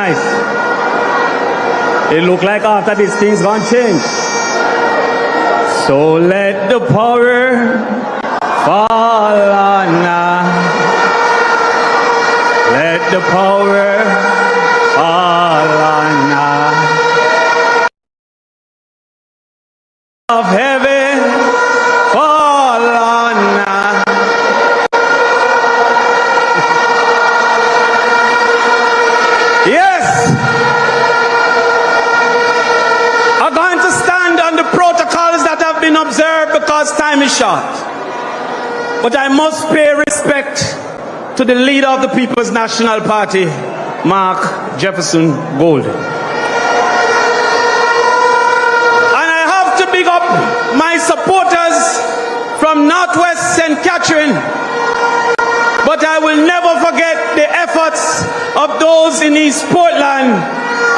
nice. It look like after this things gonna change. So let the power fall on us. Let the power fall on us. Of heaven fall on us. Yes, I'm going to stand on the protocols that have been observed because time is short. But I must pay respect to the leader of the People's National Party, Mark Jefferson Golden. And I have to big up my supporters from Northwest St. Catherine. But I will never forget the efforts of those in East Portland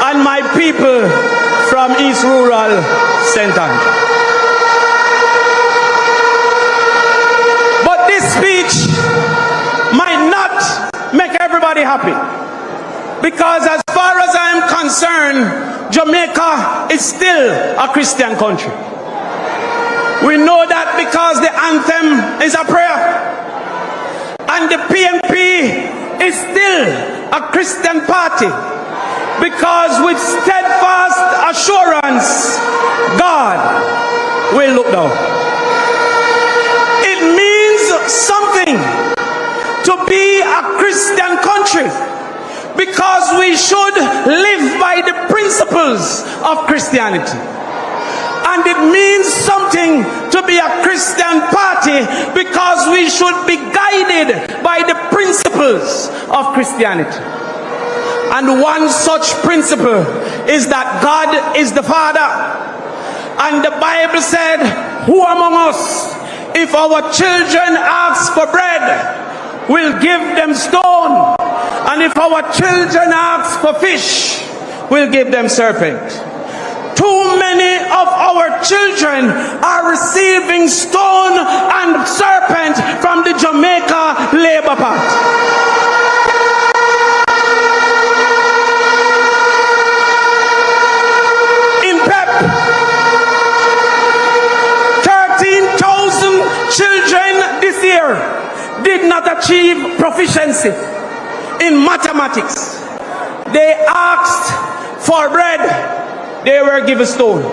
and my people from East Rural St. Andrew. But this speech might not make everybody happy, because as far as I am concerned, Jamaica is still a Christian country. We know that because the anthem is a prayer. And the PNP is still a Christian party, because with steadfast assurance, God will look down. It means something to be a Christian country, because we should live by the principles of Christianity. And it means something to be a Christian party, because we should be guided by the principles of Christianity. And one such principle is that God is the Father. And the Bible said, who among us, if our children ask for bread, will give them stone? And if our children ask for fish, we'll give them serpent. Too many of our children are receiving stone and serpent from the Jamaica Labour Party. In PEP, 13,000 children this year did not achieve proficiency in mathematics. They asked for bread. They were given stone.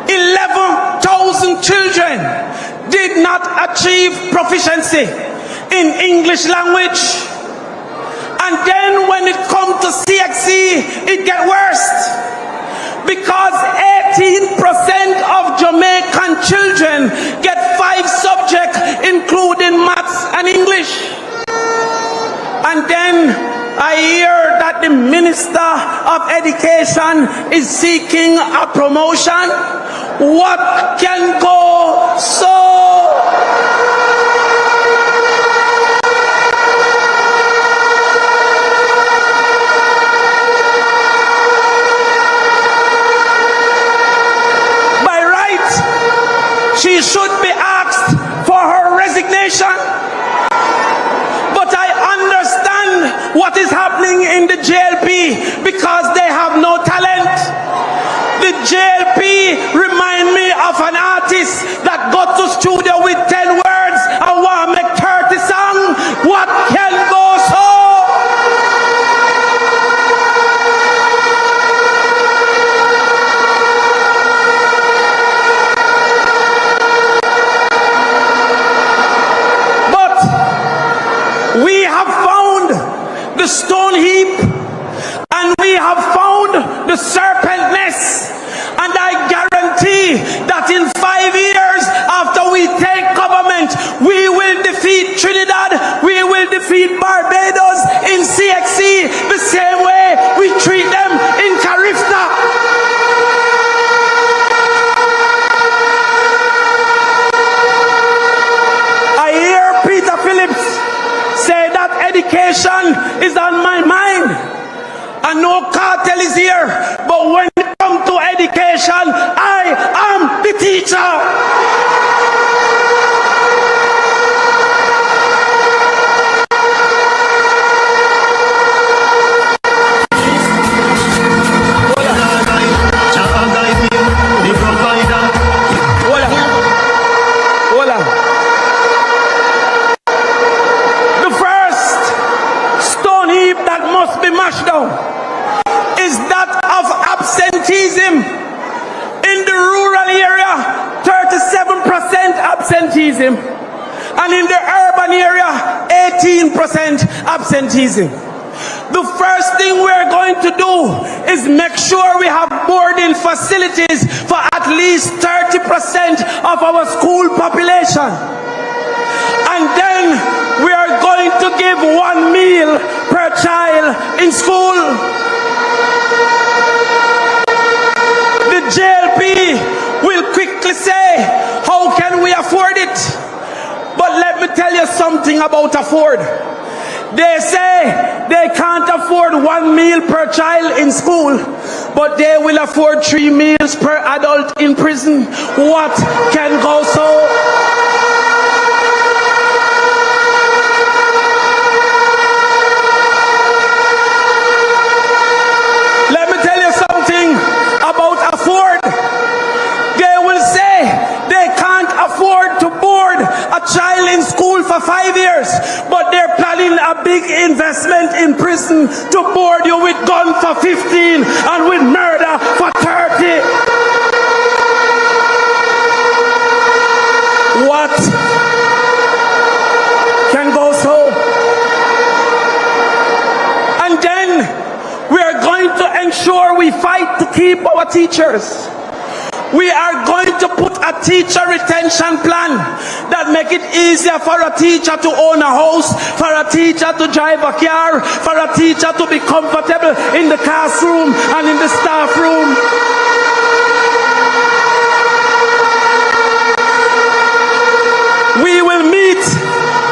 11,000 children did not achieve proficiency in English language. And then when it comes to CXC, it gets worse, because 18% of Jamaican children get 5 subjects, including maths and English. And then I hear that the Minister of Education is seeking a promotion. What can go so? By right, she should be asked for her resignation. But I understand what is happening in the JLP, because they have no talent. The JLP remind me of an artist that got to studio with 10 words and want to make 30 songs. What can go so? But we have found the stone heap, and we have found the serpent nest. And I guarantee that in 5 years after we take government, we will defeat Trinidad, we will defeat Barbados in CXC the same way we treat them in Carifta. I hear Peter Phillips say that education is on my mind, and no cartel is here, but when it comes to education, I am the teacher. absenteeism. And in the urban area, 18% absenteeism. The first thing we're going to do is make sure we have boarding facilities for at least 30% of our school population. And then we are going to give 1 meal per child in school. The JLP will quickly say, how can we afford it? But let me tell you something about afford. They say they can't afford 1 meal per child in school, but they will afford 3 meals per adult in prison. What can go so? Let me tell you something about afford. They will say they can't afford to board a child in school for 5 years, but they're planning a big investment in prison to board you with gun for 15 and with murder for 30. What can go so? And then we are going to ensure we fight to keep our teachers. We are going to put a teacher retention plan that make it easier for a teacher to own a house, for a teacher to drive a car, for a teacher to be comfortable in the classroom and in the staff room. We will meet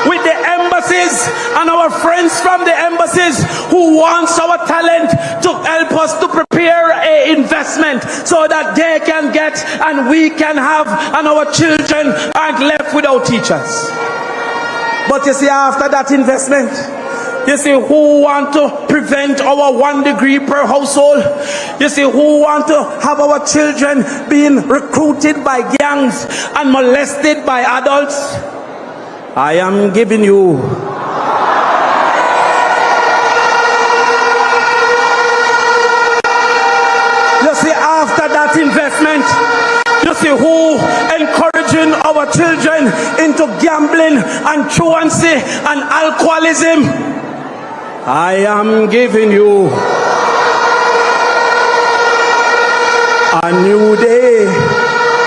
with the embassies and our friends from the embassies who wants our talent to help us to prepare an investment so that they can get and we can have and our children aren't left without teachers. But you see, after that investment, you see, who want to prevent our 1 degree per household? You see, who want to have our children being recruited by gangs and molested by adults? I am giving you see, after that investment, you see, who encouraging our children into gambling and truancy and alcoholism? I am giving you a new day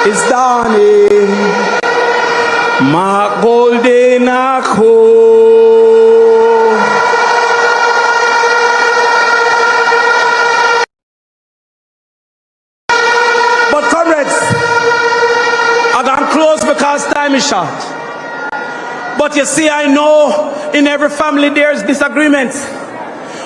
is dawning. Ma golden ako. But comrades, I'm going to close because time is short. But you see, I know in every family there's disagreements.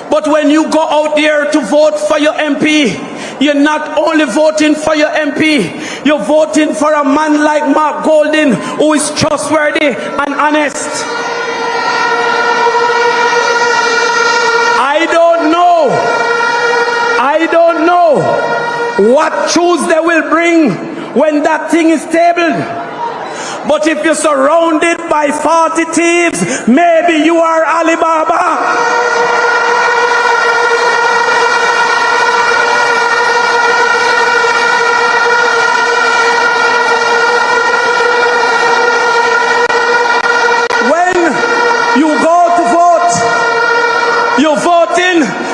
But when you go out there to vote for your MP, you're not only voting for your MP, you're voting for a man like Mark Golden, who is trustworthy and honest. I don't know what truths they will bring when that thing is tabled. But if you're surrounded by 40 thieves, maybe you are Alibaba.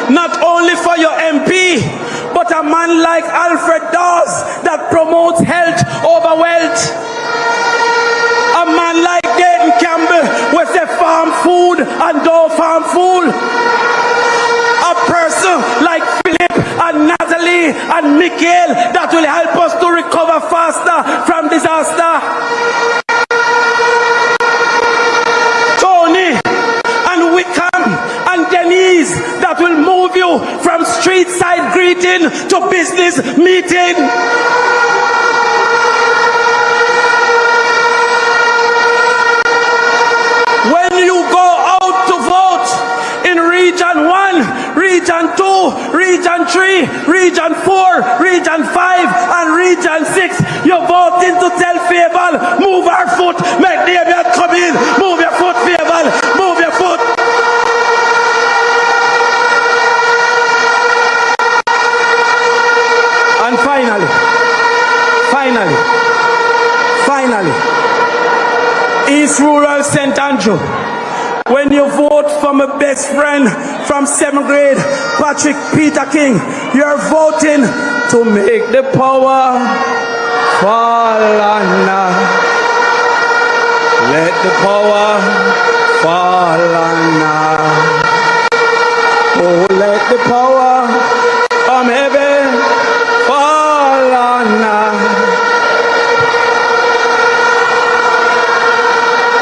Not only for your MP, but a man like Alfred Dawes that promotes health over wealth. A man like Dayton Campbell with the farm food and don't farm food. A person like Philip and Natalie and Mikhail that will help us to recover faster from disaster. Tony and Wickham and Denise that will move you from street side greeting to business meeting. When you go out to vote in Region 1, Region 2, Region 3, Region 4, Region 5 and Region 6, you're voting to tell Fayval, move our foot, make Damion come in, move your foot, Fayval, move your foot. And finally, East Rural St. Andrew. When you vote for my best friend from 7th grade, Patrick Peter King, you're voting to make the power fall on us. Let the power fall on us. Oh, let the power from heaven fall on us.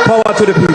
Power to the people.